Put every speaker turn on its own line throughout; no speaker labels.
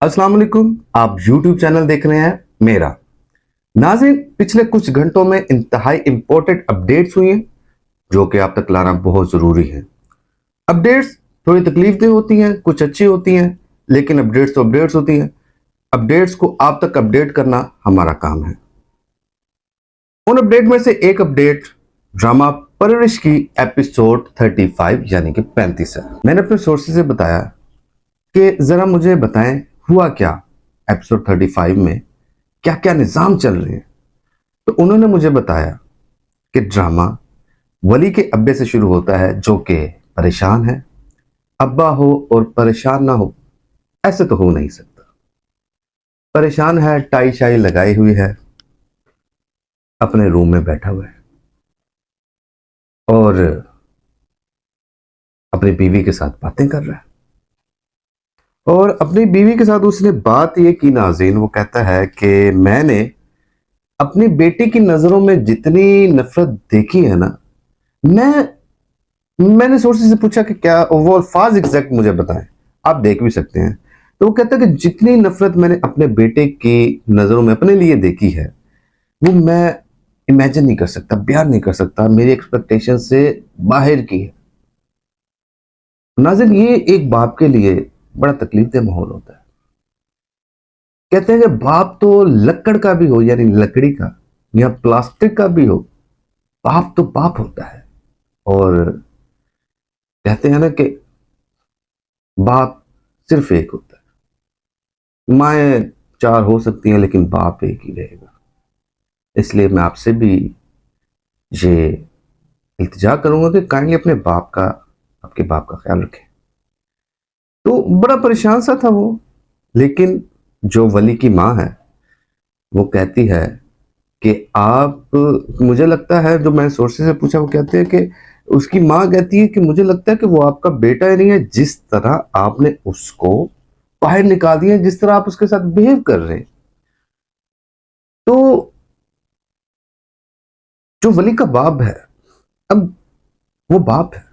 अस्सलाम वालेकुम, आप YouTube चैनल देख रहे हैं मेरा। नाज़रीन, पिछले कुछ घंटों में इंतहाई इंपॉर्टेंट अपडेट्स हुई हैं जो कि आप तक लाना बहुत ज़रूरी है। अपडेट्स थोड़ी तकलीफदेह होती हैं, कुछ अच्छी होती हैं, लेकिन अपडेट्स तो अपडेट्स होती हैं। अपडेट्स को आप तक अपडेट करना हमारा काम है। उन अपडेट में से एक अपडेट ड्रामा परवरिश की एपिसोड 35 यानी कि 35 है। मैंने अपने सोर्सेज से बताया कि ज़रा मुझे बताएं हुआ क्या एपिसोड 35 में, क्या क्या निज़ाम चल रहे हैं। तो उन्होंने मुझे बताया कि ड्रामा वली के अब्बे से शुरू होता है जो कि परेशान है। अब्बा हो और परेशान ना हो, ऐसे तो हो नहीं सकता। परेशान है, टाई शाई लगाई हुई है, अपने रूम में बैठा हुआ है और अपनी बीवी के साथ बातें कर रहा है। और अपनी बीवी के साथ उसने बात ये की नाज़रीन, वो कहता है कि मैंने अपनी बेटी की नजरों में जितनी नफरत देखी है ना, मैंने सोर्सेज से पूछा कि क्या वो अल्फाज एग्जैक्ट मुझे बताएं, आप देख भी सकते हैं। तो वो कहता है कि जितनी नफरत मैंने अपने बेटे की नजरों में अपने लिए देखी है वो मैं इमेजिन नहीं कर सकता, बयान नहीं कर सकता, मेरी एक्सपेक्टेशन से बाहर की है। नाज़रीन, ये एक बाप के लिए बड़ा तकलीफदेह माहौल होता है। कहते हैं कि बाप तो लकड़ का भी हो, यानी लकड़ी का या प्लास्टिक का भी हो, बाप तो बाप होता है। और कहते हैं ना कि बाप सिर्फ एक होता है। माएँ चार हो सकती हैं लेकिन बाप एक ही रहेगा। इसलिए मैं आपसे भी ये इल्तिजा करूंगा कि काइंडली अपने बाप का, आपके बाप का ख्याल रखें। तो बड़ा परेशान सा था वो, लेकिन जो वली की माँ है वो कहती है कि आप, मुझे लगता है, जो मैं सोर्सेज से पूछा वो कहते हैं कि उसकी माँ कहती है कि मुझे लगता है कि वो आपका बेटा ही नहीं है, जिस तरह आपने उसको बाहर निकाल दिया, जिस तरह आप उसके साथ बिहेव कर रहे हैं। तो जो वली का बाप है, अब वो बाप है,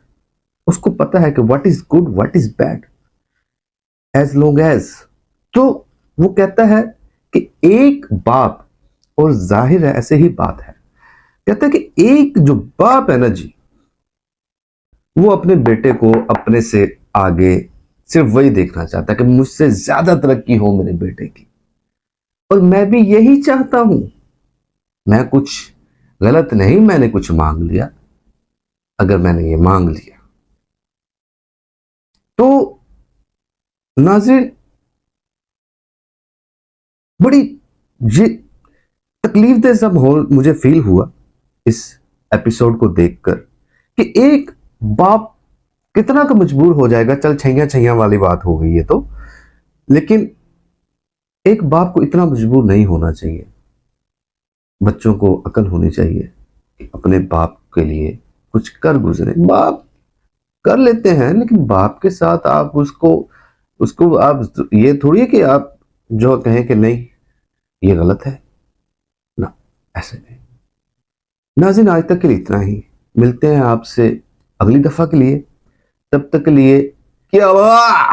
उसको पता है कि what is good what is bad as long as. तो वो कहता है कि एक बाप, और जाहिर है ऐसे ही बात है, कहता है कि एक जो बाप है ना जी, वो अपने बेटे को अपने से आगे सिर्फ वही देखना चाहता है कि मुझसे ज्यादा तरक्की हो मेरे बेटे की। और मैं भी यही चाहता हूं। मैं कुछ गलत नहीं, मैंने कुछ मांग लिया, अगर मैंने ये मांग लिया तो नाज़रीन बड़ी ये तकलीफदेह सा माहौल मुझे फील हुआ इस एपिसोड को देखकर कि एक बाप कितना का मजबूर हो जाएगा। चल छैया छैया वाली बात हो गई है तो, लेकिन एक बाप को इतना मजबूर नहीं होना चाहिए। बच्चों को अकल होनी चाहिए कि अपने बाप के लिए कुछ कर गुजरे। बाप कर लेते हैं लेकिन बाप के साथ आप उसको उसको आप ये थोड़ी है कि आप जो कहें कि नहीं ये गलत है ना, ऐसे नहीं। नाज़रीन, आज तक के लिए इतना ही। मिलते हैं आपसे अगली दफा के लिए, तब तक के लिए क्या हुआ।